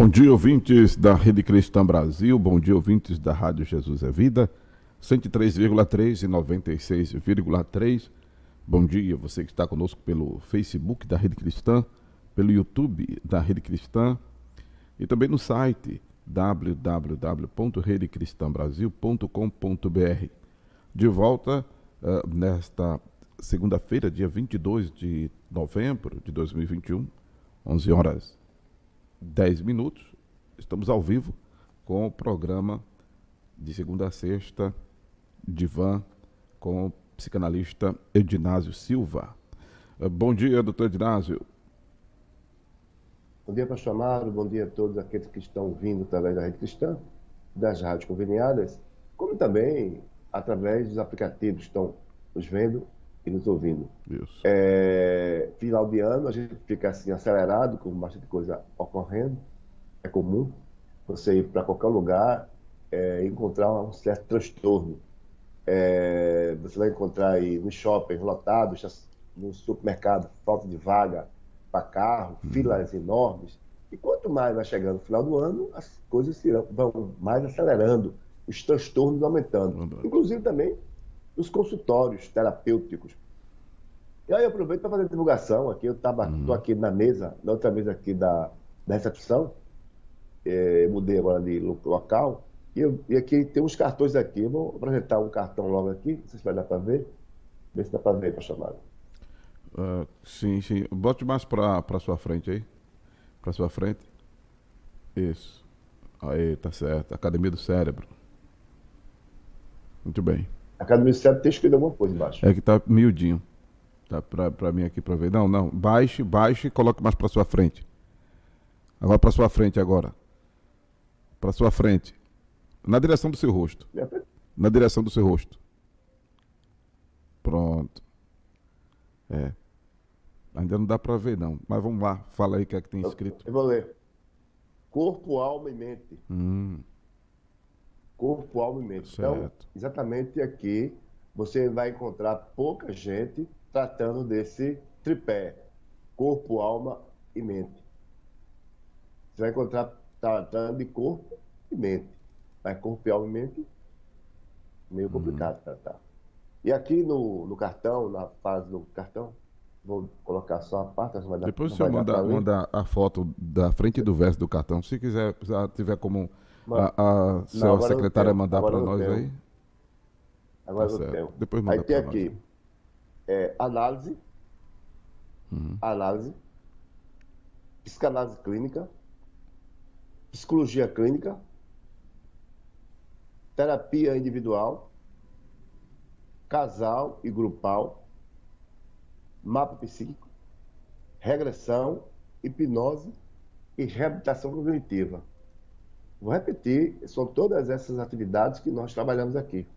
Bom dia, ouvintes da Rede Cristã Brasil, bom dia, ouvintes da Rádio Jesus é Vida, 103,3 e 96,3. Bom dia, você que está conosco pelo Facebook da Rede Cristã, pelo YouTube da Rede Cristã e também no site www.redecristãbrasil.com.br. De volta nesta segunda-feira, dia 22 de novembro de 2021, 11 horas 10 minutos, estamos ao vivo com o programa de segunda a sexta, Divã, com o psicanalista Edinásio Silva. Bom dia, doutor Edinásio. Bom dia, pastor Amaro, bom dia a todos aqueles que estão vindo através da Rede Cristã, das rádios conveniadas, como também através dos aplicativos que estão nos vendo e nos ouvindo. Isso. Final de ano, a gente fica assim acelerado, com bastante coisa ocorrendo. É comum você ir para qualquer lugar e encontrar um certo transtorno. Você vai encontrar aí no shopping lotado, no supermercado falta de vaga para carro, filas enormes. E quanto mais vai chegando no final do ano, as coisas vão mais acelerando, os transtornos aumentando. Inclusive também os consultórios terapêuticos. E aí eu aproveito para fazer divulgação aqui. Eu estou aqui na mesa, na outra mesa aqui da recepção. Mudei agora de local. E aqui tem uns cartões aqui. Eu vou apresentar um cartão logo aqui. Não sei se vai dar para ver. Ver se dá para ver, para chamar. Sim. Bote mais para sua frente aí. Para sua frente. Isso. Aí, tá certo. Academia do Cérebro. Muito bem. Academia do Cérebro tem escrito alguma coisa embaixo. É que tá miudinho. Tá para mim aqui para ver. Não. Baixe e coloque mais para sua frente. Agora para sua frente agora. Para sua frente. Na direção do seu rosto. Na direção do seu rosto. Pronto. Ainda não dá para ver não. Mas vamos lá. Fala aí o que é que tem escrito. Eu vou ler. Corpo, alma e mente. Corpo, alma e mente. Certo. Então, exatamente aqui você vai encontrar pouca gente tratando desse tripé. Corpo, alma e mente. Você vai encontrar tratando de corpo e mente. Mas corpo, alma e mente, meio complicado tratar. E aqui no cartão, na fase do cartão, vou colocar só a parte. Depois o senhor manda a foto da frente do verso do cartão. Se quiser, se tiver como a sua secretária mandar para nós aí. Agora tá eu tenho. Depois manda aí tem nós, aqui análise, psicanálise clínica, psicologia clínica, terapia individual, casal e grupal, mapa psíquico, regressão, hipnose e reabilitação cognitiva. Vou repetir, são todas essas atividades que nós trabalhamos aqui.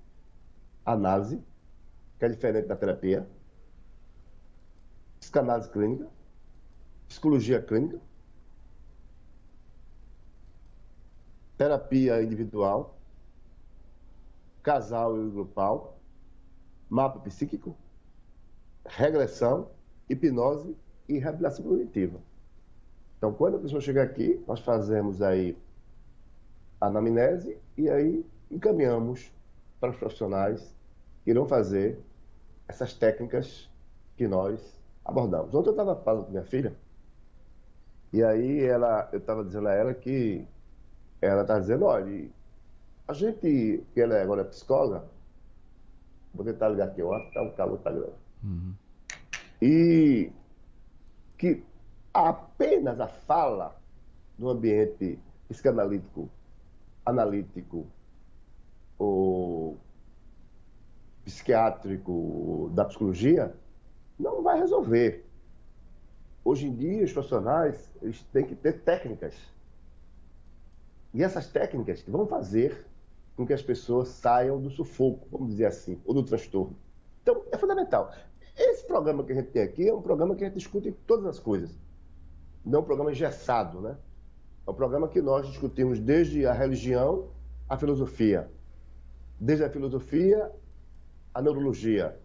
Análise, que é diferente da terapia, psicanálise clínica, psicologia clínica, terapia individual, casal e grupal, mapa psíquico, regressão, hipnose e reabilitação cognitiva. Então, quando a pessoa chega aqui, nós fazemos aí a anamnese e aí encaminhamos para os profissionais que irão fazer essas técnicas que nós abordamos. Ontem eu estava falando com minha filha e aí eu estava dizendo a ela que ela está dizendo, olha, a gente, que ela agora é psicóloga, vou tentar ligar aqui, ó, tá, o calor está grande. E que apenas a fala no ambiente psicanalítico, analítico ou psiquiátrico da psicologia não vai resolver. Hoje em dia, os profissionais eles têm que ter técnicas. E essas técnicas que vão fazer com que as pessoas saiam do sufoco, vamos dizer assim, ou do transtorno. Então, é fundamental. Esse programa que a gente tem aqui é um programa que a gente discute todas as coisas. Não é um programa engessado, né? É um programa que nós discutimos desde a religião à filosofia. Desde a filosofia à neurologia.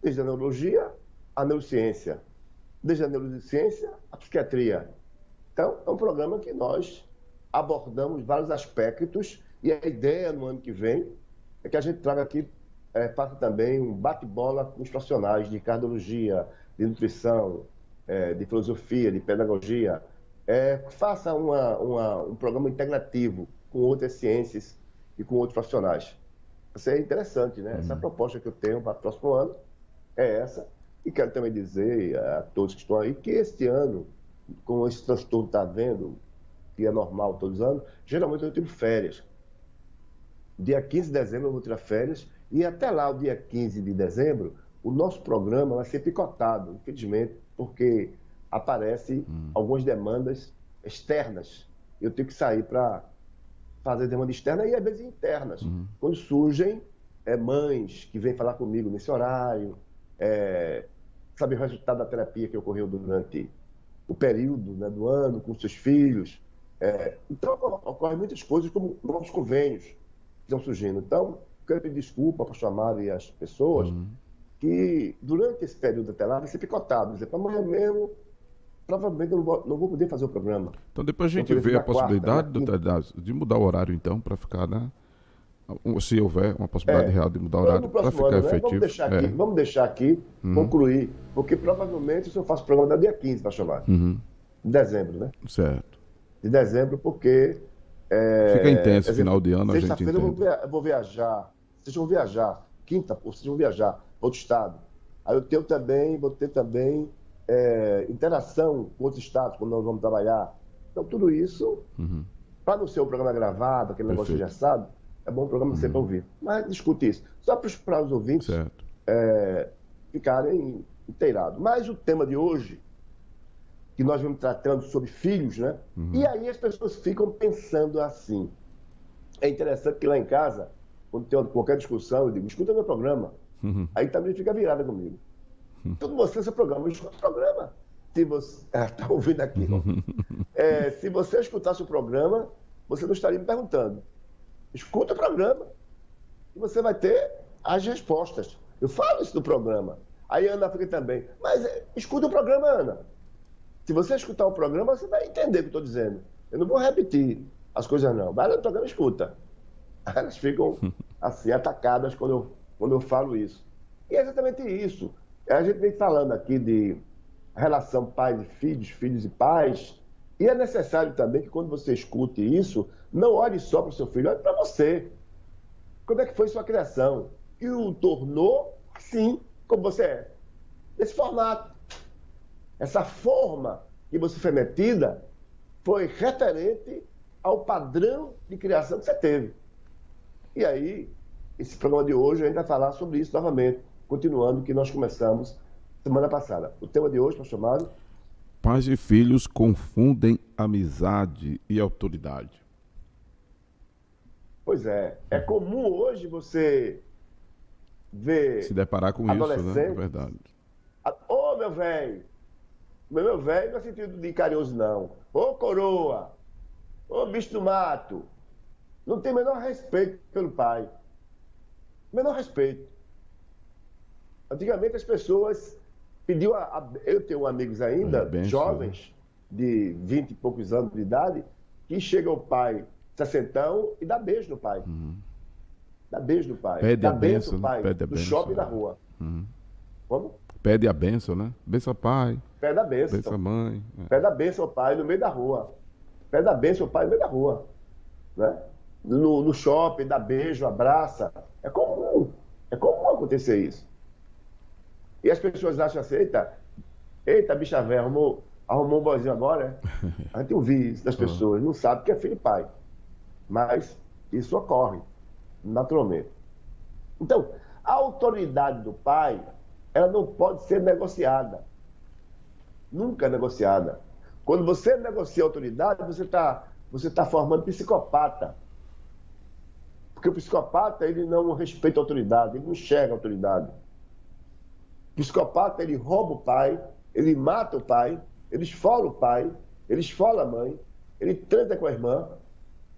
Desde a neurologia à neurociência. Desde a neurociência à psiquiatria. Então, é um programa que nós abordamos vários aspectos e a ideia no ano que vem é que a gente traga aqui, faça também um bate-bola com os profissionais de cardiologia, de nutrição, de filosofia, de pedagogia, faça um programa integrativo com outras ciências e com outros profissionais. Isso é interessante, né? Essa proposta que eu tenho para o próximo ano é essa. E quero também dizer a todos que estão aí que este ano, como esse transtorno está havendo, que é normal todos os anos, geralmente eu tiro férias. Dia 15 de dezembro eu vou tirar férias e até lá, o dia 15 de dezembro, o nosso programa vai ser picotado, infelizmente, porque aparecem algumas demandas externas. Eu tenho que sair para fazer demanda externa e às vezes internas. Quando surgem mães que vêm falar comigo nesse horário, sabe o resultado da terapia que ocorreu durante o período, né, do ano, com seus filhos. Então, ocorrem muitas coisas, como novos convênios que estão surgindo. Então, quero pedir desculpa para o pastor Amaro e as pessoas que, durante esse período até lá, vai ser picotado. Dizer, para amanhã mesmo, provavelmente eu não vou poder fazer o programa. Então, depois a gente vê a possibilidade, doutor Edácio, de mudar o horário, então, para ficar, né? Se houver uma possibilidade real de mudar o horário, para ficar ano, efetivo. Né? Vamos deixar aqui concluir, porque provavelmente se eu faço o programa no dia 15, pastor Amaro. De dezembro, né? Certo. De dezembro, porque... fica intenso, final de ano, a gente entende. Sexta-feira eu vou viajar. Vocês vão viajar. Quinta, vocês vão viajar para outro estado. Aí vou ter também interação com outros estados, quando nós vamos trabalhar. Então, tudo isso, para não ser um programa gravado, aquele negócio engessado, é bom o programa sempre ouvir. Mas discute isso. Só para os ouvintes ficarem inteirados. Mas o tema de hoje, que nós vamos tratando sobre filhos, né? E aí as pessoas ficam pensando assim. É interessante que lá em casa, quando tem qualquer discussão, eu digo, escuta meu programa. Aí também fica virada comigo. Tudo você, seu programa. Escuta o programa. Se você... Está ouvindo aqui. Se você escutasse o programa, você não estaria me perguntando. Escuta o programa. E você vai ter as respostas. Eu falo isso do programa. Aí a Ana fica também. Mas escuta o programa, Ana. Se você escutar o programa, você vai entender o que eu estou dizendo. Eu não vou repetir as coisas, não. Vai no programa e escuta. Elas ficam, assim, atacadas quando eu falo isso. E é exatamente isso. A gente vem falando aqui de relação pais e filhos, filhos e pais. E é necessário também que quando você escute isso, não olhe só para o seu filho, olhe para você. Como é que foi sua criação? Que o tornou, assim, como você é. Esse formato. Essa forma que você foi metida foi referente ao padrão de criação que você teve. E aí, esse programa de hoje, a gente vai falar sobre isso novamente, continuando o que nós começamos semana passada. O tema de hoje, pastor Mário? Pais e filhos confundem amizade e autoridade. Pois é. É comum hoje você ver... Se deparar com isso, né? É verdade. Ô, meu velho! Meu velho não é sentido de carinhoso, não. Ô, coroa! Ô, bicho do mato! Não tem o menor respeito pelo pai. Menor respeito. Antigamente as pessoas pediam... Eu tenho amigos ainda, jovens, de 20 e poucos anos de idade, que chega o pai, 60, e dá beijo no pai. Dá beijo no pai. Pede dá a benção, no pai, pede a no benção, shopping e na rua. Como? Pede a benção, né? Benção pai. Pede a benção. Benção mãe. Pede a benção ao pai no meio da rua. Pede a benção ao pai no meio da rua. Né? No shopping, dá beijo, abraça. É comum. É comum acontecer isso. E as pessoas acham assim, eita bicha velha, arrumou um boizinho agora, A gente ouve isso das pessoas, não sabe que é filho e pai. Mas isso ocorre, naturalmente. Então, a autoridade do pai, ela não pode ser negociada. Nunca é negociada. Quando você negocia a autoridade, você tá formando psicopata. Porque o psicopata, ele não respeita a autoridade, ele não enxerga a autoridade. O psicopata, ele rouba o pai, ele mata o pai, ele esfola o pai, ele esfola a mãe, ele transa com a irmã,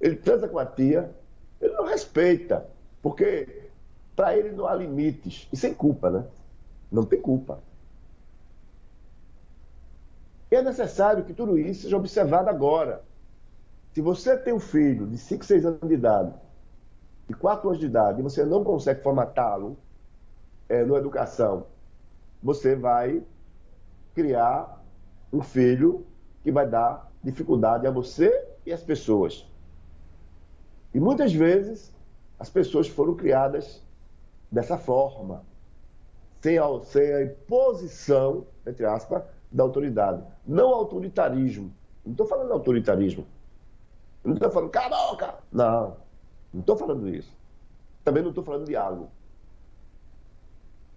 ele transa com a tia, ele não respeita, porque para ele não há limites. E sem culpa, né? Não tem culpa. E é necessário que tudo isso seja observado agora. Se você tem um filho de 5, 6 anos de idade, de 4 anos de idade, e você não consegue formatá-lo na educação, você vai criar um filho que vai dar dificuldade a você e às pessoas. E muitas vezes as pessoas foram criadas dessa forma, sem a imposição, entre aspas, da autoridade. Não autoritarismo. Não estou falando de autoritarismo. Não estou falando, caraca! Não estou falando isso. Também não estou falando de diálogo.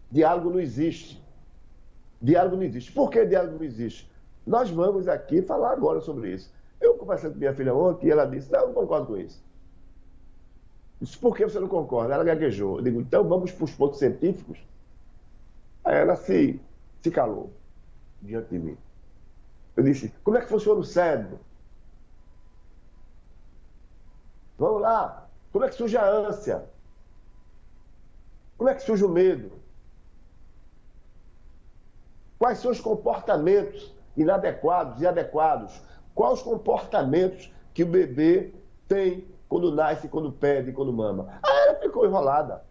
Diálogo não existe. Diálogo não existe. Por que diálogo não existe? Nós vamos aqui falar agora sobre isso. Eu conversei com minha filha ontem e ela disse, não, eu não concordo com isso. Disse, por que você não concorda? Ela gaguejou. Eu digo, então vamos para os pontos científicos. Aí ela se calou diante de mim. Eu disse, como é que funciona o cérebro? Vamos lá. Como é que surge a ânsia? Como é que surge o medo? Quais são os comportamentos inadequados e adequados? Quais os comportamentos que o bebê tem quando nasce, quando pede, quando mama? Aí ela ficou enrolada.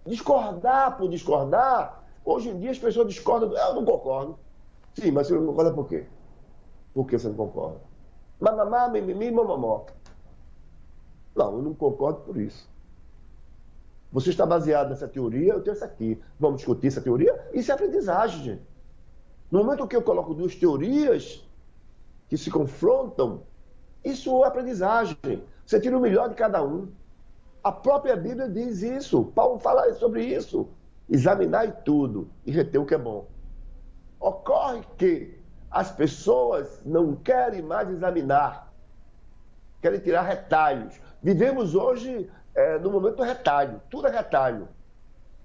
Discordar por discordar, hoje em dia as pessoas discordam. Eu não concordo. Sim, mas você não concorda por quê? Por que você não concorda? Mamamá, mimimi, mamamó. Não, eu não concordo por isso. Você está baseado nessa teoria, eu tenho essa aqui. Vamos discutir essa teoria? Isso é aprendizagem, gente. No momento que eu coloco duas teorias que se confrontam, isso é aprendizagem. Você tira o melhor de cada um. A própria Bíblia diz isso. Paulo fala sobre isso. Examinar tudo e reter o que é bom. Ocorre que as pessoas não querem mais examinar. Querem tirar retalhos. Vivemos hoje no momento do retalho. Tudo é retalho.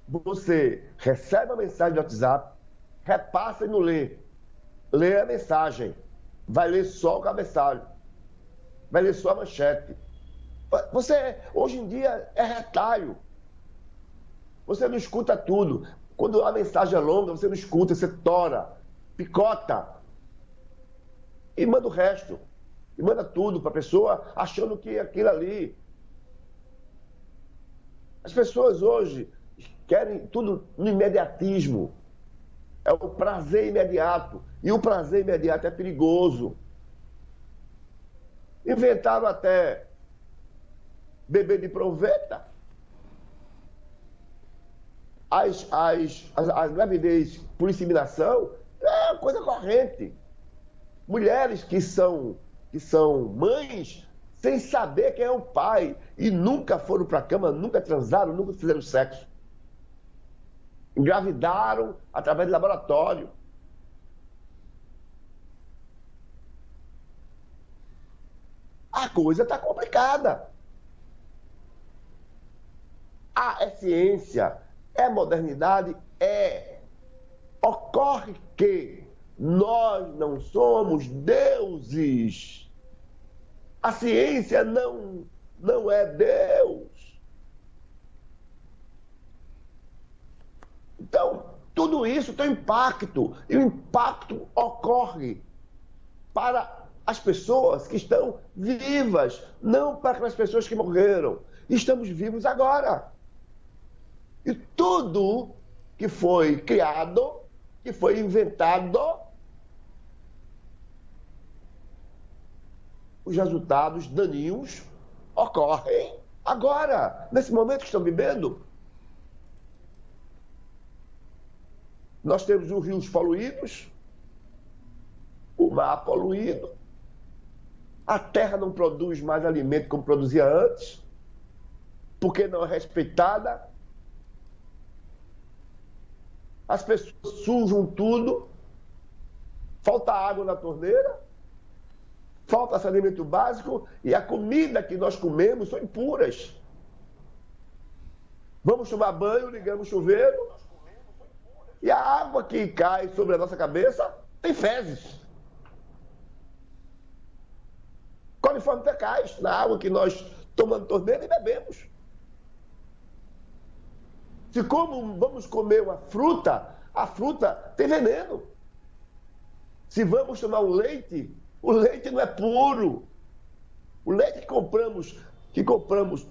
Você recebe uma mensagem do WhatsApp, repassa e não lê. Lê a mensagem. Vai ler só o cabeçalho. Vai ler só a manchete. Você, hoje em dia, é retalho. Você não escuta tudo. Quando a mensagem é longa, você não escuta, você tora, picota. E manda o resto. E manda tudo para a pessoa, achando que aquilo ali. As pessoas hoje querem tudo no imediatismo. É o prazer imediato. E o prazer imediato é perigoso. Inventaram até bebê de proveta. As gravidez por inseminação é uma coisa corrente. Mulheres que são mães sem saber quem é o pai e nunca foram para a cama, nunca transaram, nunca fizeram sexo. Engravidaram através de laboratório. A coisa está complicada. É ciência, é modernidade, é. Ocorre que nós não somos deuses. A ciência não é Deus. Então, tudo isso tem impacto. E o impacto ocorre para as pessoas que estão vivas, não para aquelas pessoas que morreram. Estamos vivos agora. E tudo que foi criado, que foi inventado, os resultados daninhos ocorrem agora, nesse momento que estão vivendo. Nós temos os rios poluídos, o mar poluído, a terra não produz mais alimento como produzia antes, porque não é respeitada. As pessoas sujam tudo, falta água na torneira, falta saneamento básico e a comida que nós comemos são impuras. Vamos tomar banho, ligamos o chuveiro e a água que cai sobre a nossa cabeça tem fezes. Coliformes fecais na água que nós tomamos torneira e bebemos. Se como vamos comer uma fruta, a fruta tem veneno. Se vamos tomar o leite não é puro. O leite que compramos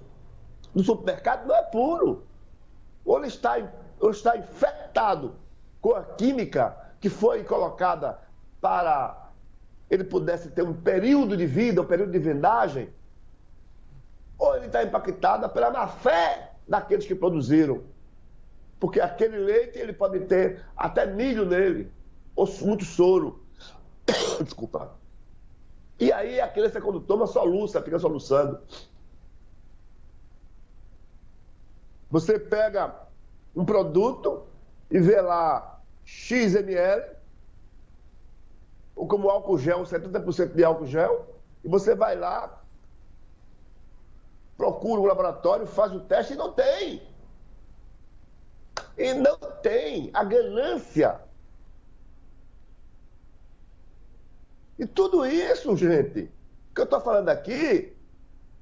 no supermercado não é puro. Ou ele está infectado com a química que foi colocada para ele pudesse ter um período de vida, um período de vendagem, ou ele está impactado pela má fé daqueles que produziram. Porque aquele leite, ele pode ter até milho nele, ou muito soro. Desculpa. E aí a criança, quando toma, soluça, fica soluçando. Você pega um produto e vê lá X ml, ou como álcool gel, 70% de álcool gel, e você vai lá, procura um laboratório, faz o teste e não tem. E não tem. A ganância. E tudo isso, gente, que eu estou falando aqui,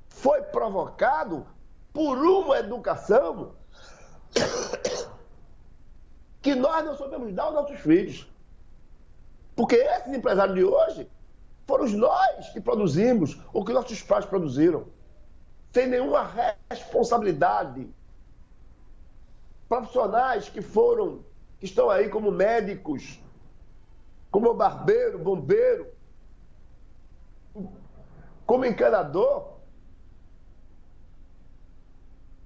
foi provocado por uma educação que nós não soubemos dar aos nossos filhos. Porque esses empresários de hoje foram nós que produzimos o que nossos pais produziram, sem nenhuma responsabilidade. Profissionais que estão aí como médicos, como barbeiro, bombeiro, como encanador,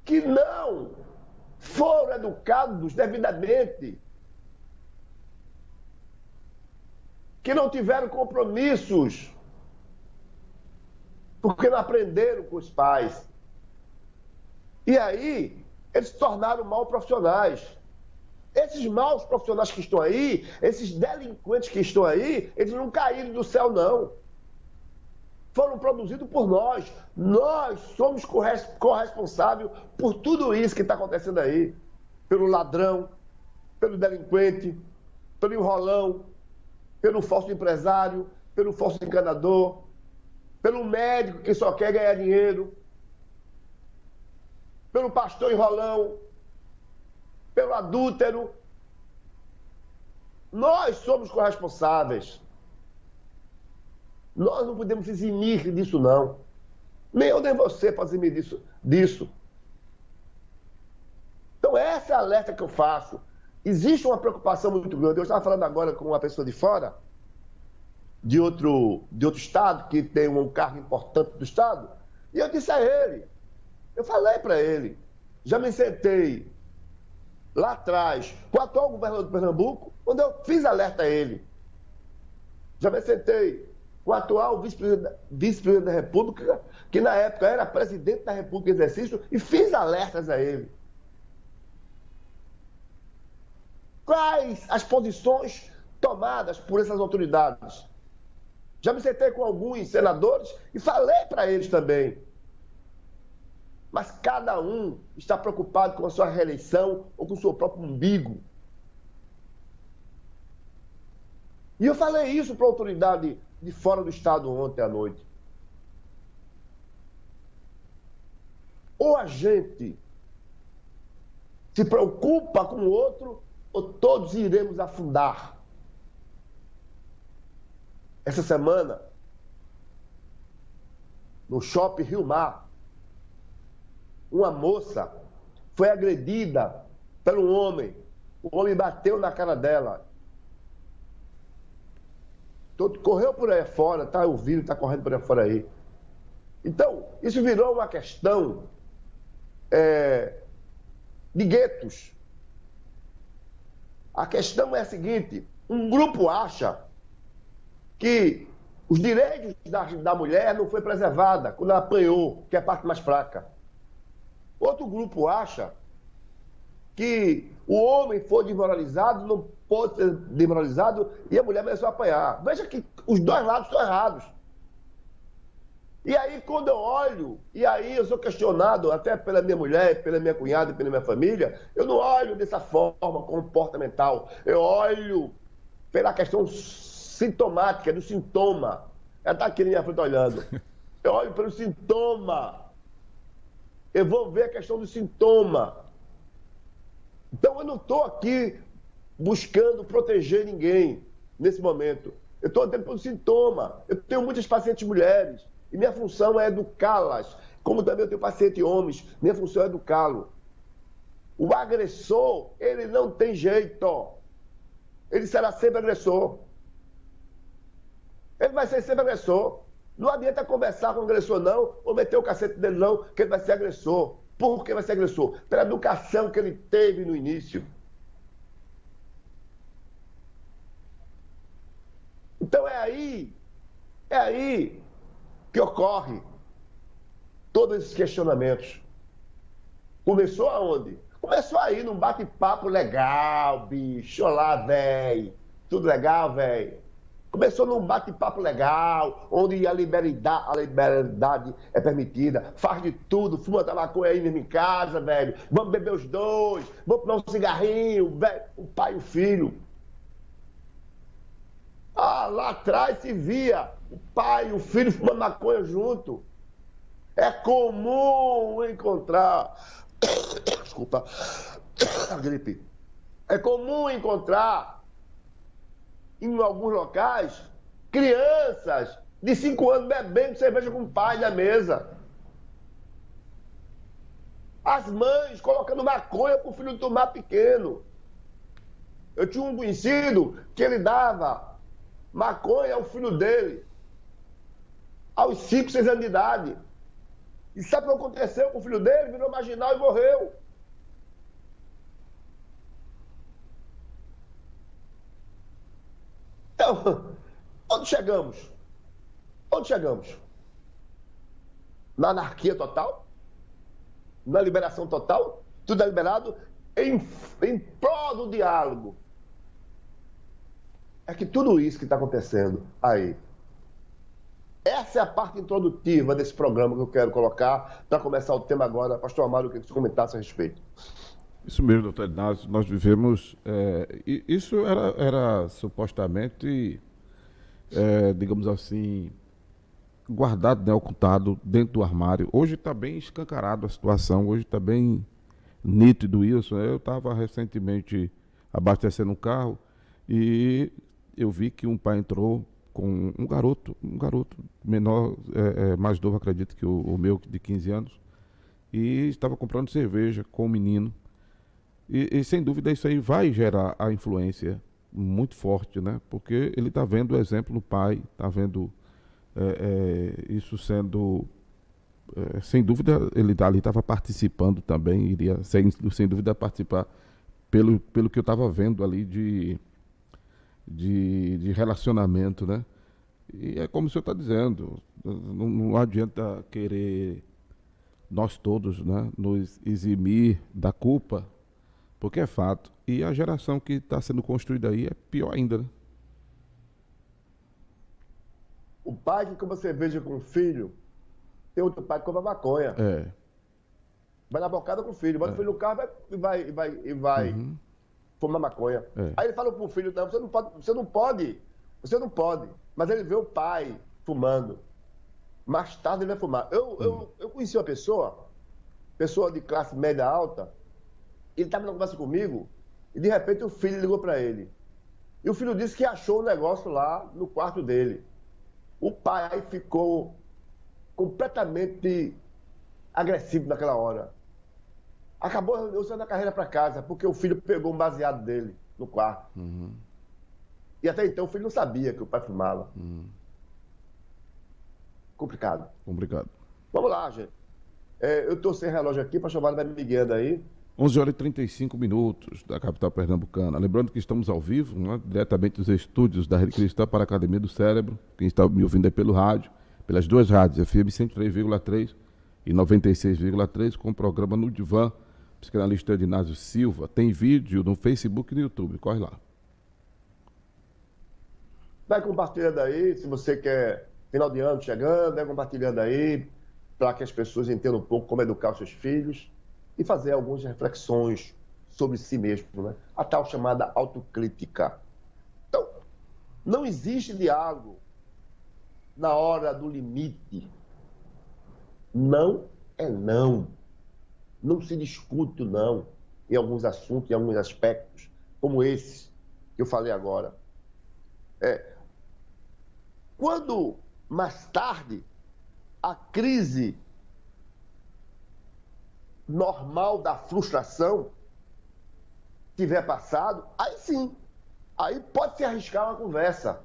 que não foram educados devidamente, que não tiveram compromissos, porque não aprenderam com os pais. E aí, eles se tornaram maus profissionais. Esses maus profissionais que estão aí, esses delinquentes que estão aí, eles não caíram do céu, não. Foram produzidos por nós. Nós somos corresponsáveis por tudo isso que está acontecendo aí. Pelo ladrão, pelo delinquente, pelo enrolão, pelo falso empresário, pelo falso encanador, pelo médico que só quer ganhar dinheiro, pelo pastor enrolão, pelo adúltero. Nós somos corresponsáveis. Nós não podemos eximir disso, não. Nem eu, nem você pode eximir disso. Então, essa é a alerta que eu faço. Existe uma preocupação muito grande. Eu estava falando agora com uma pessoa de fora, de outro estado, que tem um cargo importante do estado, e eu disse a ele, eu falei para ele, já me sentei lá atrás com o atual governador de Pernambuco, quando eu fiz alerta a ele. Já me sentei com o atual vice-presidente da República, que na época era presidente da República em exercício, e fiz alertas a ele. Quais as posições tomadas por essas autoridades? Já me sentei com alguns senadores e falei para eles também. Mas cada um está preocupado com a sua reeleição ou com o seu próprio umbigo. E eu falei isso para a autoridade de fora do estado ontem à noite. Ou a gente se preocupa com o outro, ou todos iremos afundar. Essa semana, no Shopping Rio Mar, uma moça foi agredida por um homem. O homem bateu na cara dela. Correu por aí fora, tá ouvindo, tá correndo por aí fora aí. Então, isso virou uma questão de guetos. A questão é a seguinte: um grupo acha que os direitos da mulher não foi preservada quando ela apanhou, que é a parte mais fraca. Outro grupo acha que o homem foi desmoralizado, não pode ser desmoralizado, e a mulher mereceu apanhar. Veja que os dois lados estão errados. E aí, quando eu olho, e aí eu sou questionado até pela minha mulher, pela minha cunhada, pela minha família, eu não olho dessa forma comportamental. Eu olho pela questão sintomática, do sintoma. Ela está aqui na minha frente olhando. Eu olho pelo sintoma. Eu vou ver a questão do sintoma. Então, eu não estou aqui buscando proteger ninguém nesse momento. Eu estou dando por sintoma. Eu tenho muitas pacientes mulheres e minha função é educá-las. Como também eu tenho pacientes homens, minha função é educá-lo. O agressor, ele não tem jeito. Ele será sempre agressor. Ele vai ser sempre agressor. Não adianta conversar com o agressor, não, ou meter o cacete dele, não, que ele vai ser agressor. Por que vai ser agressor? Pela educação que ele teve no início. Então é aí que ocorre todos esses questionamentos. Começou aonde? Começou aí num bate-papo legal, bicho. Olá, velho. Tudo legal, velho? Começou num bate-papo legal, onde a liberdade é permitida. Faz de tudo, fuma da maconha aí mesmo em casa, velho. Vamos beber os dois, vamos tomar um cigarrinho, velho. O pai e o filho. Ah, lá atrás se via o pai e o filho fumando maconha junto. É comum encontrar... Desculpa, a gripe. É comum encontrar, em alguns locais, crianças de 5 anos bebendo cerveja com o pai na mesa. As mães colocando maconha para o filho tomar pequeno. Eu tinha um conhecido que ele dava maconha ao filho dele, aos 5, 6 anos de idade. E sabe o que aconteceu com o filho dele? Virou marginal e morreu. Então, onde chegamos? Onde chegamos? Na anarquia total? Na liberação total? Tudo é liberado em prol do diálogo. É que tudo isso que está acontecendo aí, essa é a parte introdutiva desse programa que eu quero colocar para começar o tema agora. Pastor Amaro, eu queria que você comentasse a respeito. Isso mesmo, doutor Inácio. Nós vivemos... isso era supostamente, digamos assim, guardado, né, ocultado dentro do armário. Hoje está bem escancarado a situação, hoje está bem nítido isso. Eu estava recentemente abastecendo um carro e eu vi que um pai entrou com um garoto menor, mais novo, acredito que o meu, de 15 anos, e estava comprando cerveja com o menino. E sem dúvida isso aí vai gerar a influência muito forte, né? Porque ele está vendo o exemplo do pai, está vendo isso sendo... sem dúvida, ele ali estava participando também, iria sem dúvida participar pelo que eu estava vendo ali de relacionamento, né? E é como o senhor está dizendo, não adianta querer nós todos, né, nos eximir da culpa, porque é fato. E a geração que está sendo construída aí é pior ainda, né? O pai que compra cerveja com o filho, tem outro pai que compra maconha. Vai na bocada com o filho, bota o filho no carro e vai fumar maconha. Aí ele fala pro filho, não, você não pode. Mas ele vê o pai fumando. Mais tarde ele vai fumar. Eu conheci uma pessoa de classe média alta, ele estava na conversa comigo, e de repente o filho ligou para ele. E o filho disse que achou um negócio lá no quarto dele. O pai ficou completamente agressivo naquela hora. Acabou usando a carreira para casa, porque o filho pegou um baseado dele no quarto. E até então o filho não sabia que o pai fumava. Complicado. Vamos lá, gente. Eu estou sem relógio aqui, para chamar vai me guiando aí. 11h35 da capital pernambucana. Lembrando que estamos ao vivo, né, diretamente dos estúdios da Rede Cristã para a Academia do Cérebro. Quem está me ouvindo é pelo rádio, pelas duas rádios, FM 103,3 e 96,3, com o programa No Divã, psicanalista Inácio Silva. Tem vídeo no Facebook e no YouTube. Corre lá. Vai compartilhando aí, se você quer, final de ano chegando, vai compartilhando aí, para que as pessoas entendam um pouco como educar os seus filhos e fazer algumas reflexões sobre si mesmo, né? A tal chamada autocrítica. Então, não existe diálogo na hora do limite. Não é não. Não se discute o não em alguns assuntos, em alguns aspectos, como esse que eu falei agora. Quando, mais tarde, a crise normal da frustração tiver passado, aí sim, aí pode se arriscar uma conversa.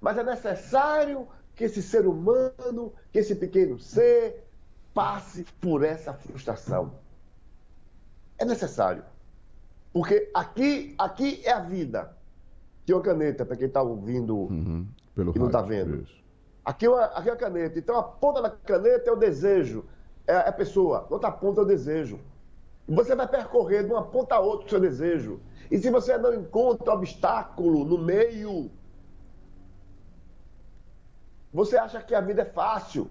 Mas é necessário que esse ser humano, que esse pequeno ser, passe por essa frustração. É necessário. Porque aqui é a vida. Aqui é uma caneta, para quem está ouvindo pelo e não está rádio, vendo. isso. Aqui é a caneta. Então a ponta da caneta é o desejo, é a pessoa. Outra ponta é o desejo. E você vai percorrer de uma ponta a outra o seu desejo. E se você não encontra obstáculo no meio, você acha que a vida é fácil.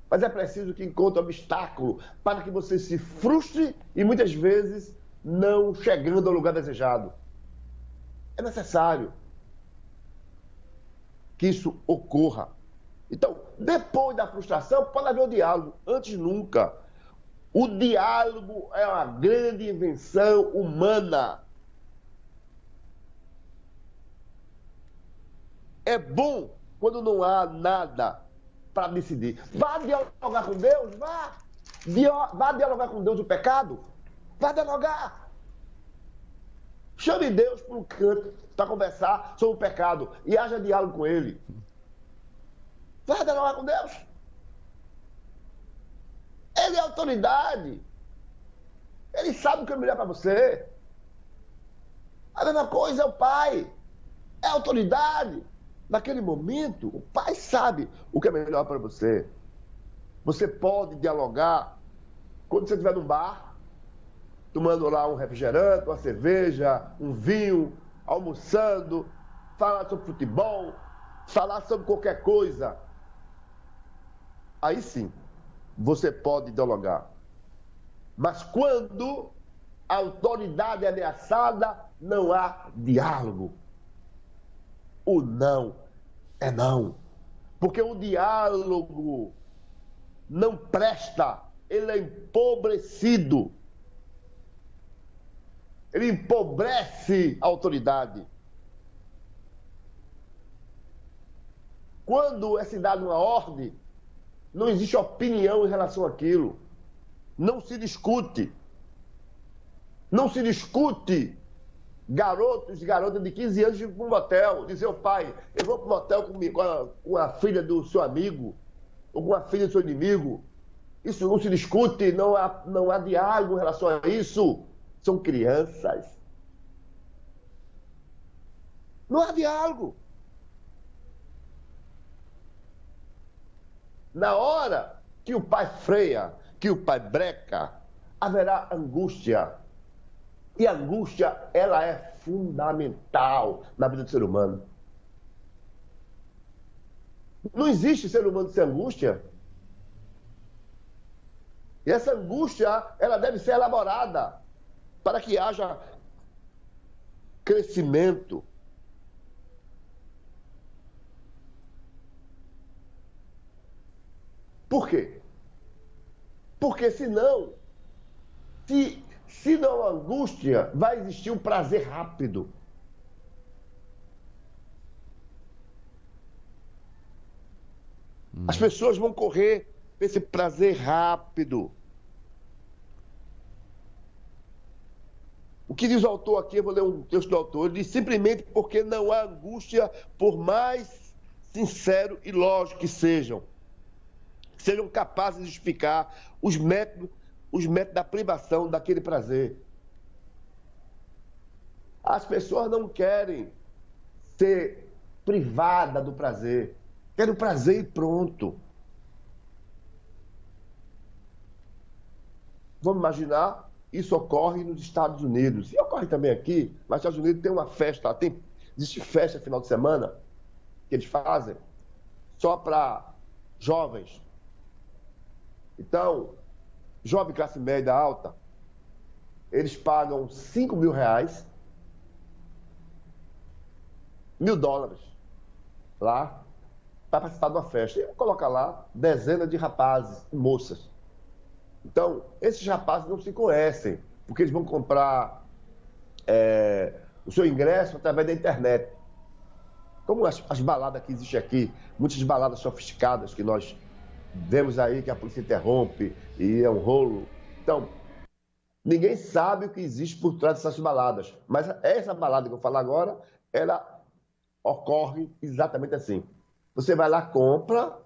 Mas é preciso que encontre obstáculo para que você se frustre e muitas vezes não chegando ao lugar desejado. É necessário que isso ocorra. Então, depois da frustração, pode haver o diálogo. Antes, nunca. O diálogo é uma grande invenção humana. É bom quando não há nada para decidir. Vá dialogar com Deus, vá. Vá dialogar com Deus o pecado. Vá dialogar. Chame Deus para um canto para conversar sobre o pecado e haja diálogo com Ele. Vá dialogar com Deus. Ele é autoridade. Ele sabe o que é melhor para você. A mesma coisa é o pai. É autoridade. Naquele momento, o pai sabe o que é melhor para você. Você pode dialogar quando você estiver num bar, tomando lá um refrigerante, uma cerveja, um vinho, almoçando, falar sobre futebol, falar sobre qualquer coisa. Aí sim, você pode dialogar. Mas quando a autoridade é ameaçada, não há diálogo. O não é não. Porque o diálogo não presta, ele é empobrecido. Ele empobrece a autoridade. Quando é se dada uma ordem, não existe opinião em relação àquilo. Não se discute. Não se discute. Garotos e garotas de 15 anos ir para um motel, dizer ao pai, eu vou para o motel com a filha do seu amigo, ou com a filha do seu inimigo. Isso não se discute, não há diálogo em relação a isso. São crianças. Não há diálogo. Na hora que o pai freia, que o pai breca, haverá angústia. E a angústia, ela é fundamental na vida do ser humano. Não existe ser humano sem angústia. E essa angústia, ela deve ser elaborada para que haja crescimento. Por quê? Porque senão, se não há angústia, vai existir um prazer rápido. As pessoas vão correr esse prazer rápido. O que diz o autor aqui, eu vou ler um texto do autor, ele diz simplesmente porque não há angústia, por mais sincero e lógico que sejam capazes de explicar os métodos da privação daquele prazer. As pessoas não querem ser privadas do prazer. Querem o prazer e pronto. Vamos imaginar, isso ocorre nos Estados Unidos. E ocorre também aqui, mas nos Estados Unidos tem uma festa, existe festa final de semana que eles fazem só para jovens. Então, jovem classe média alta, eles pagam R$5.000, $1.000 lá, para participar de uma festa. E coloca lá dezenas de rapazes e moças. Então, esses rapazes não se conhecem, porque eles vão comprar o seu ingresso através da internet. como as baladas que existem aqui, muitas baladas sofisticadas que nós vemos aí que a polícia interrompe e é um rolo. Então, ninguém sabe o que existe por trás dessas baladas. Mas essa balada que eu falo agora, ela ocorre exatamente assim. Você vai lá, compra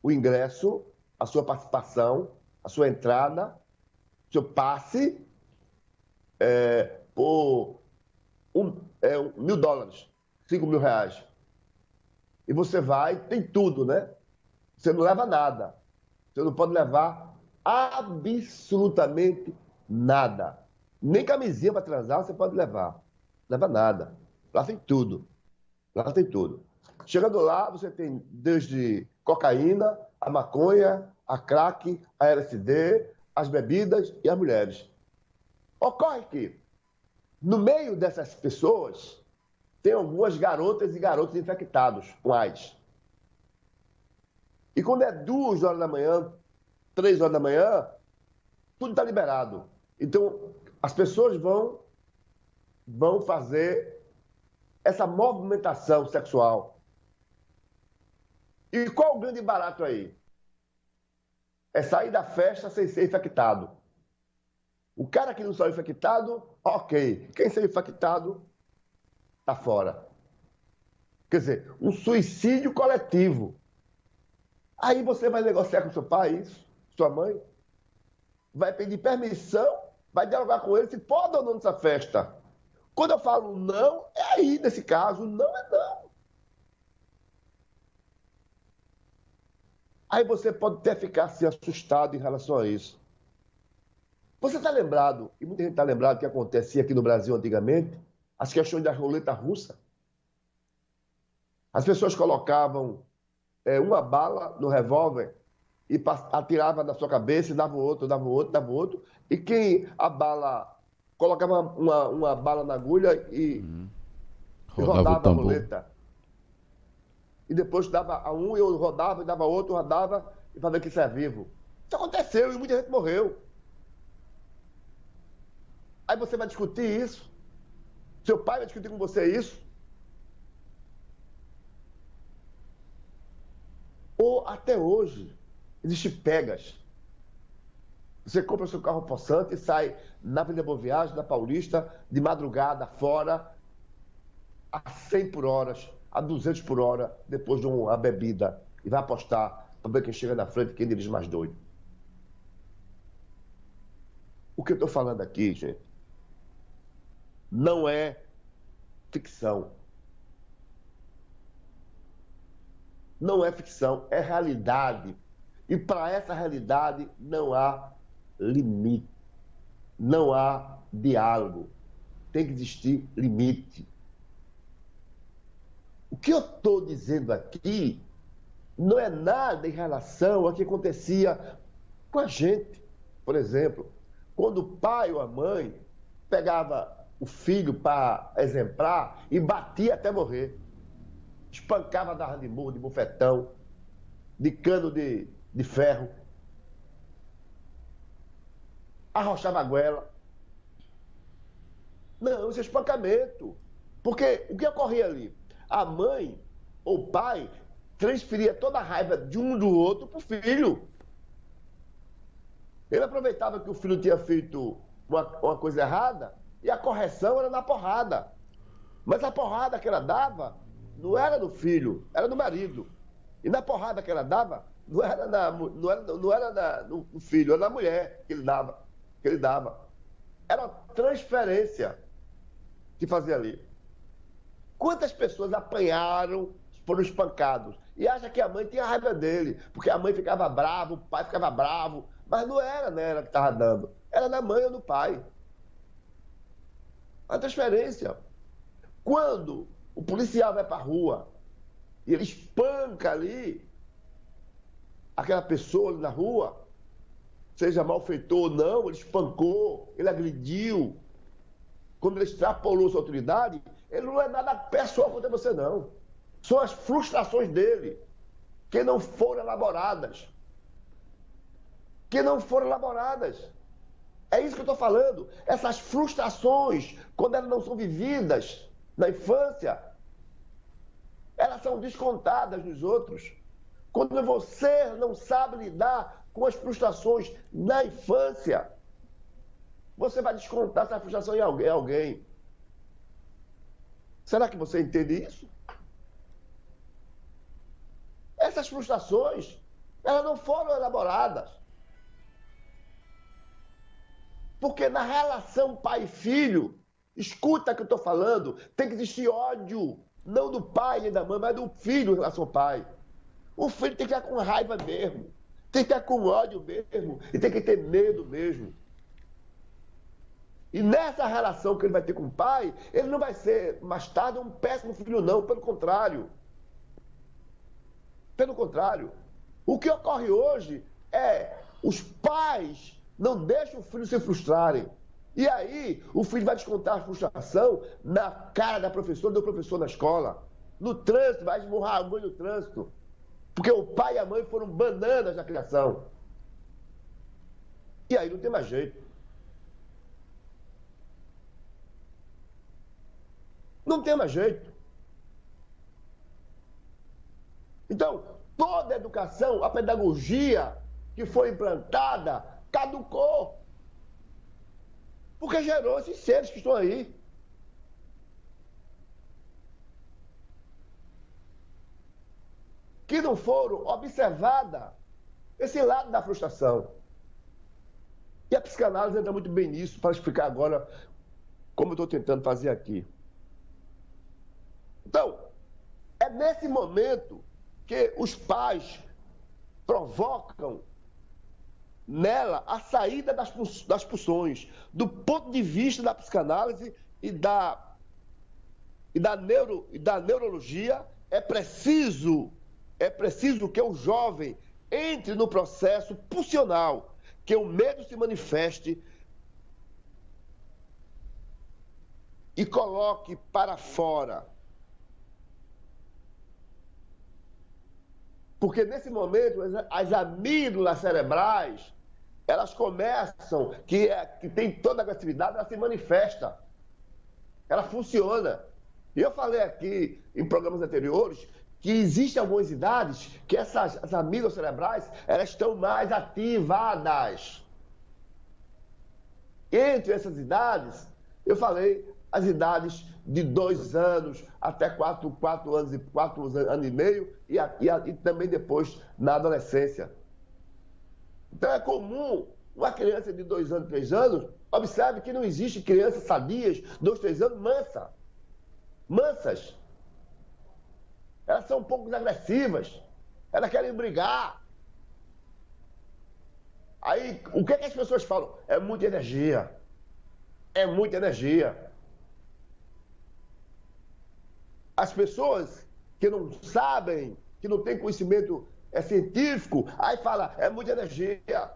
o ingresso, a sua participação, a sua entrada, seu passe, por $1.000, R$ 5.000. E você vai, tem tudo, né? Você não leva nada. Você não pode levar absolutamente nada. Nem camisinha para transar você pode levar. Não leva nada. Lá tem tudo. Lá tem tudo. Chegando lá, você tem desde cocaína, a maconha, a crack, a LSD, as bebidas e as mulheres. Ocorre que, no meio dessas pessoas, tem algumas garotas e garotos infectados com AIDS. E quando é 2 horas da manhã, 3 horas da manhã, tudo está liberado. Então, as pessoas vão fazer essa movimentação sexual. E qual o grande barato aí? É sair da festa sem ser infectado. O cara que não saiu infectado, ok. Quem saiu infectado, está fora. Quer dizer, um suicídio coletivo. Aí você vai negociar com seu pai isso, sua mãe, vai pedir permissão, vai dialogar com ele se pode ou não nessa festa. Quando eu falo não, é aí, nesse caso, não é não. Aí você pode até ficar assim, assustado em relação a isso. Você está lembrado, e muita gente está lembrado, que acontecia aqui no Brasil antigamente, as questões da roleta russa? As pessoas colocavam uma bala no revólver e atirava na sua cabeça, e dava o outro, dava o outro, dava o outro, e quem a bala colocava uma bala na agulha e rodava a roleta. E depois dava a um, e eu rodava, e dava outro, rodava, e para ver que isso é vivo. Isso aconteceu e muita gente morreu. Aí você vai discutir isso? Seu pai vai discutir com você isso? Ou até hoje, existe pegas. Você compra o seu carro possante e sai na Avenida Boa Viagem, na Paulista, de madrugada, fora, a 100 por hora, a 200 por hora, depois de uma bebida. E vai apostar para ver quem chega na frente e quem dirige mais doido. O que eu estou falando aqui, gente, não é ficção. Não é ficção, é realidade. E para essa realidade não há limite. Não há diálogo. Tem que existir limite. O que eu estou dizendo aqui não é nada em relação ao que acontecia com a gente. Por exemplo, quando o pai ou a mãe pegava o filho para exemplar e batia até morrer. Espancava, dava de murro, de bufetão, de cano de ferro. Arrochava a goela. Não, isso é espancamento. Porque o que ocorria ali? A mãe ou o pai transferia toda a raiva de um do outro para o filho. Ele aproveitava que o filho tinha feito uma coisa errada e a correção era na porrada. Mas a porrada que ela dava não era no filho, era no marido. E na porrada que ela dava, não era no filho, era na mulher que ele dava. Era uma transferência que fazia ali. Quantas pessoas apanharam, foram espancados? E acha que a mãe tinha raiva dele, porque a mãe ficava brava, o pai ficava bravo. Mas não era nela que estava dando, era na mãe ou no pai. A transferência. Quando o policial vai para a rua e ele espanca ali aquela pessoa ali na rua, seja malfeitor ou não, ele espancou, ele agrediu. Quando ele extrapolou sua autoridade, ele não é nada pessoal contra você, não. São as frustrações dele, que não foram elaboradas. Que não foram elaboradas. É isso que eu estou falando. Essas frustrações, quando elas não são vividas na infância, elas são descontadas nos outros. Quando você não sabe lidar com as frustrações na infância, você vai descontar essa frustração em alguém. Será que você entende isso? Essas frustrações, elas não foram elaboradas. Porque na relação pai e filho, escuta o que eu estou falando, tem que existir ódio, não do pai nem da mãe, mas do filho em relação ao pai. O filho tem que ficar com raiva mesmo, tem que ficar com ódio mesmo, e tem que ter medo mesmo. E nessa relação que ele vai ter com o pai, ele não vai ser mais tarde um péssimo filho, não, pelo contrário. Pelo contrário. O que ocorre hoje é os pais não deixam o filho se frustrarem. E aí, o filho vai descontar a frustração na cara da professora, do professor na escola. No trânsito, vai esmurrar a mãe no trânsito. Porque o pai e a mãe foram bananas na criação. E aí não tem mais jeito. Não tem mais jeito. Então, toda a educação, a pedagogia que foi implantada, caducou. Porque gerou esses seres que estão aí. Que não foram observada esse lado da frustração. E a psicanálise entra muito bem nisso, para explicar agora como eu estou tentando fazer aqui. Então, é nesse momento que os pais provocam nela a saída das pulsões. Do ponto de vista da psicanálise e da neurologia, é preciso que o jovem entre no processo pulsional, que o medo se manifeste e coloque para fora. Porque nesse momento as amígdalas cerebrais, elas começam, que tem toda a agressividade, ela se manifesta. Ela funciona. E eu falei aqui em programas anteriores que existem algumas idades que as amígdalas cerebrais, elas estão mais ativadas. Entre essas idades, eu falei as idades de 2 anos até 4 anos e 4 anos e meio e também depois na adolescência. Então é comum uma criança de 2 anos, 3 anos, observe que não existe crianças sadias, 2, 3 anos, mansas. Elas são um pouco agressivas, elas querem brigar. Aí, o que as pessoas falam? É muita energia. É muita energia. As pessoas que não sabem, que não têm conhecimento científico, aí fala, é muita energia.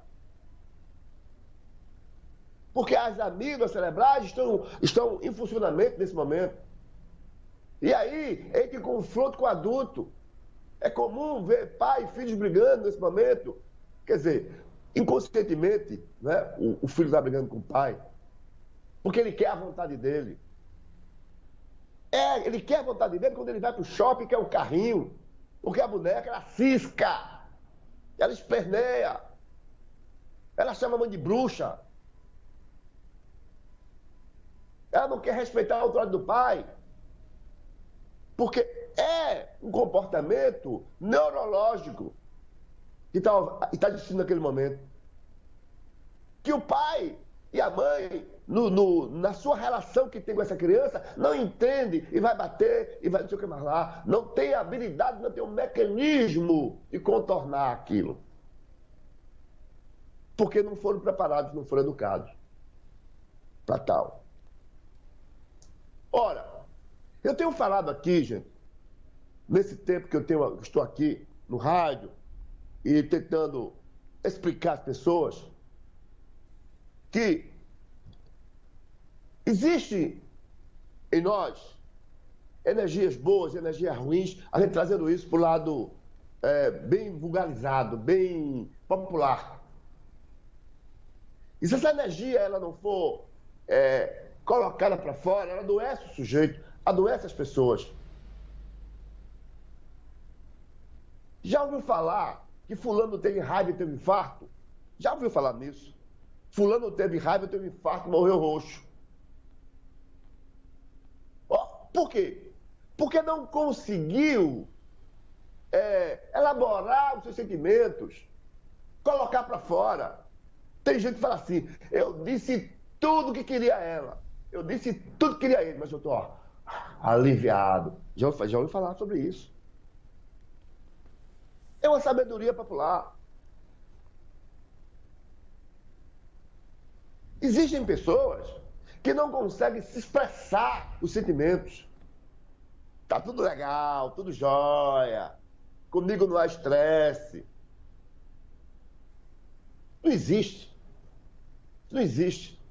Porque as amígdalas cerebrais estão em funcionamento nesse momento. E aí, entra em confronto com o adulto. É comum ver pai e filhos brigando nesse momento. Quer dizer, inconscientemente, né, o filho está brigando com o pai, porque ele quer a vontade dele. Ele quer a vontade dele quando ele vai para o shopping, quer o carrinho, porque a boneca, ela cisca, ela esperneia, ela chama a mãe de bruxa, ela não quer respeitar a autoridade do pai, porque é um comportamento neurológico que está existindo naquele momento. Que o pai e a mãe, na sua relação que tem com essa criança, não entende e vai bater e vai não sei o que mais lá. Não tem habilidade, não tem um mecanismo de contornar aquilo. Porque não foram preparados, não foram educados para tal. Ora, eu tenho falado aqui, gente, nesse tempo que estou aqui no rádio e tentando explicar às pessoas que existe em nós energias boas, energias ruins, a gente trazendo isso para o lado bem vulgarizado, bem popular. E se essa energia ela não for colocada para fora, ela adoece o sujeito, adoece as pessoas. Já ouviu falar que fulano teve raiva e teve infarto? Já ouviu falar nisso? Fulano teve raiva e teve infarto, morreu roxo. Por quê? Porque não conseguiu elaborar os seus sentimentos, colocar para fora. Tem gente que fala assim, eu disse tudo que queria ela, eu disse tudo que queria ele, mas eu estou aliviado. Já ouviu falar sobre isso. É uma sabedoria popular. Existem pessoas que não conseguem se expressar os sentimentos. Tá tudo legal, tudo jóia. Comigo não há estresse. Não existe. Não existe.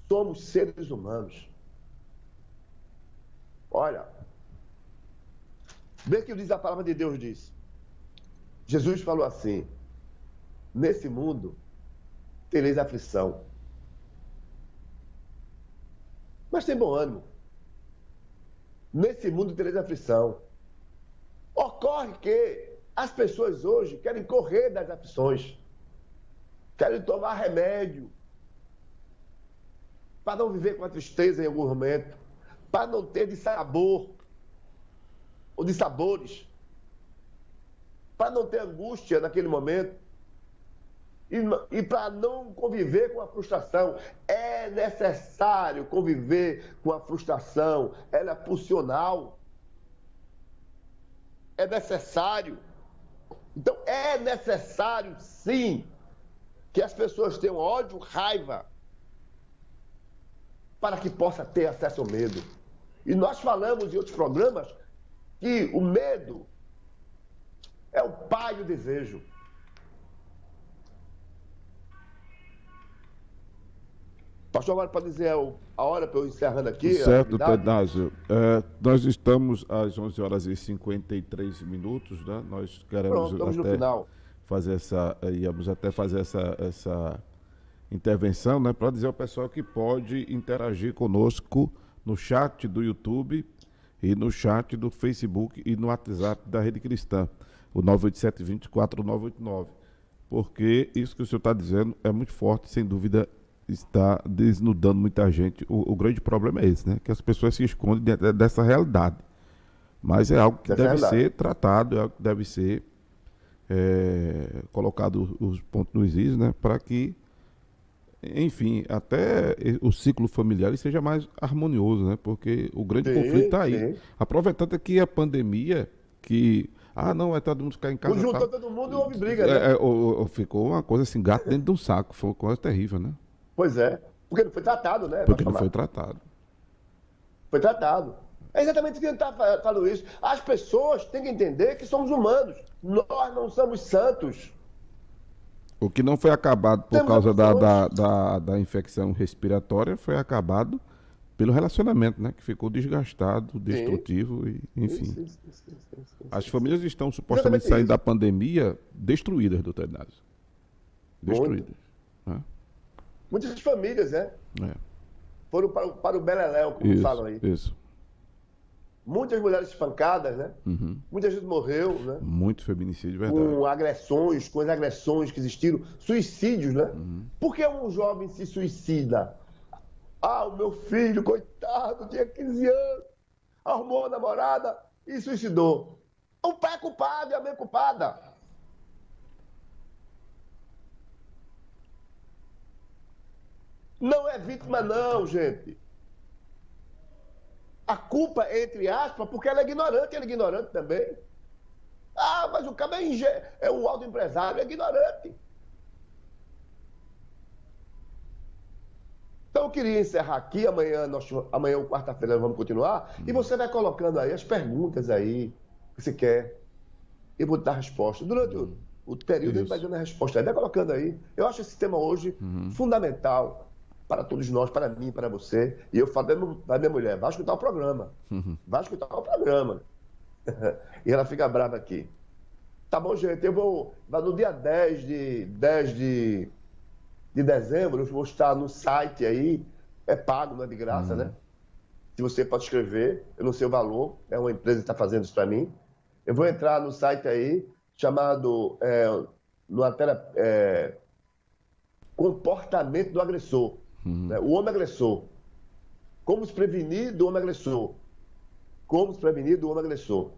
Somos seres humanos. Olha, vê que diz a palavra de Deus diz. Jesus falou assim: nesse mundo tereis aflição, mas tem bom ânimo. Nesse mundo tereis aflição. Ocorre que as pessoas hoje querem correr das aflições, querem tomar remédio para não viver com a tristeza em algum momento, para não ter de sabor ou de sabores, para não ter angústia naquele momento e para não conviver com a frustração. É necessário conviver com a frustração, ela é pulsional. É necessário. Então, é necessário, sim, que as pessoas tenham ódio, raiva, para que possa ter acesso ao medo. E nós falamos em outros programas que o medo é o pai do desejo. Pastor, agora pode dizer a hora para eu encerrando aqui? Certo, Teodásio. Nós estamos às 11 horas e 53 minutos, né? Nós queremos estamos no final. Íamos até fazer essa intervenção, né? Para dizer ao pessoal que pode interagir conosco no chat do YouTube e no chat do Facebook e no WhatsApp da Rede Cristã, o 987-204989. Porque isso que o senhor está dizendo é muito forte, sem dúvida, está desnudando muita gente. O grande problema é esse, né? Que as pessoas se escondem dessa realidade. Mas é algo que deve ser tratado, é algo que deve ser colocado os pontos nos is, né? Para que, enfim, até o ciclo familiar seja mais harmonioso, né? Porque o grande conflito está aí. Sim. Aproveitando aqui a pandemia, que não, é todo mundo ficar em casa. Juntou todo mundo e houve briga, né? Ficou uma coisa assim, gato dentro de um saco. Foi uma coisa terrível, né? Pois é, porque não foi tratado, né? Porque não foi tratado. Foi tratado. É exatamente o que a gente está falando isso. As pessoas têm que entender que somos humanos. Nós não somos santos. O que não foi acabado por causa da infecção respiratória foi acabado pelo relacionamento, né? Que ficou desgastado, destrutivo, e, enfim. Sim. As famílias estão supostamente saindo da pandemia destruídas, doutor Inácio. Destruídas. Né? Muitas famílias, né? Foram para o beleléu, como falam aí. Isso. Muitas mulheres espancadas, né? Uhum. Muita gente morreu, né? Muito feminicídio, verdade. Com as agressões que existiram, suicídios, né? Uhum. Por que um jovem se suicida? O meu filho, coitado, tinha 15 anos, arrumou uma namorada e suicidou. O pai é culpado e a mãe é culpada. Não é vítima, não, gente. A culpa é, entre aspas, porque ela é ignorante, ele é ignorante também. Mas o cara é um alto empresário, é ignorante. Então eu queria encerrar aqui, amanhã, quarta-feira, nós vamos continuar, e você vai colocando aí as perguntas aí que você quer. Eu vou dar a resposta. Durante o período, ele vai dando a resposta aí. Vai colocando aí. Eu acho esse tema hoje fundamental para todos nós, para mim, para você. E eu falo da minha mulher, vai escutar o programa. Vai escutar o programa. E ela fica brava aqui. Tá bom, gente, eu vou... No dia 10 de dezembro, eu vou estar no site aí, é pago, não é de graça, né? Se você pode escrever, eu não sei o valor, é uma empresa que está fazendo isso para mim. Eu vou entrar no site aí, chamado Comportamento do Agressor, né? O homem agressor. Como se prevenir do homem agressor. Como se prevenir do homem agressor.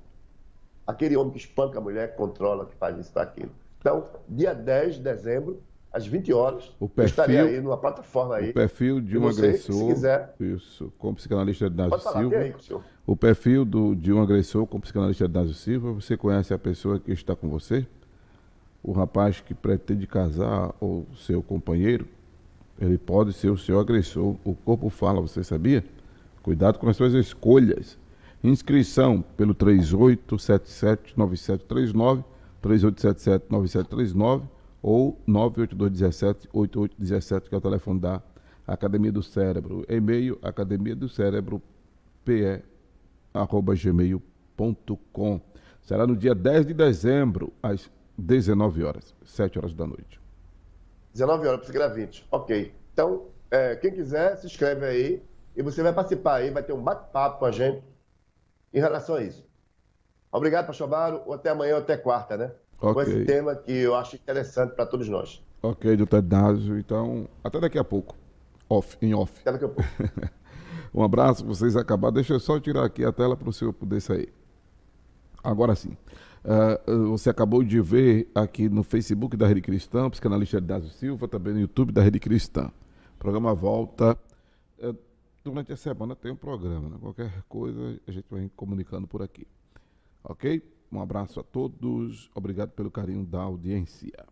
Aquele homem que espanca a mulher, que controla, que faz isso, faz aquilo. Então, dia 10 de dezembro, às 20 horas, O eu estarei perfil, aí numa plataforma aí. o perfil de E um você, agressor, se quiser, isso, com o psicanalista Inácio pode falar, tem Silva. aí, senhor. O perfil de um agressor com o psicanalista Inácio Silva, você conhece a pessoa que está com você? O rapaz que pretende casar ou seu companheiro, ele pode ser o seu agressor. O corpo fala, você sabia? Cuidado com as suas escolhas. Inscrição pelo 3877-9739, 3877-9739 ou 98217-8817, que é o telefone da Academia do Cérebro. E-mail academiadocérebro.pe@gmail.com. Será no dia 10 de dezembro, às 19 horas, 7 horas da noite. 19 horas, para o 20. Ok. Então, quem quiser, se inscreve aí e você vai participar aí, vai ter um bate-papo com a gente em relação a isso. Obrigado, Pastor Amaro. Até amanhã, até quarta, né? Ok. Com esse tema que eu acho interessante para todos nós. Ok, doutor Inácio. Então, até daqui a pouco. Em off. Até daqui a pouco. Um abraço, vocês acabaram. Deixa eu só tirar aqui a tela para o senhor poder sair. Agora sim. Você acabou de ver aqui no Facebook da Rede Cristã, o psicanalista Inácio Silva, também no YouTube da Rede Cristã. O programa volta. Durante a semana tem um programa, né? Qualquer coisa a gente vai comunicando por aqui. Ok? Um abraço a todos. Obrigado pelo carinho da audiência.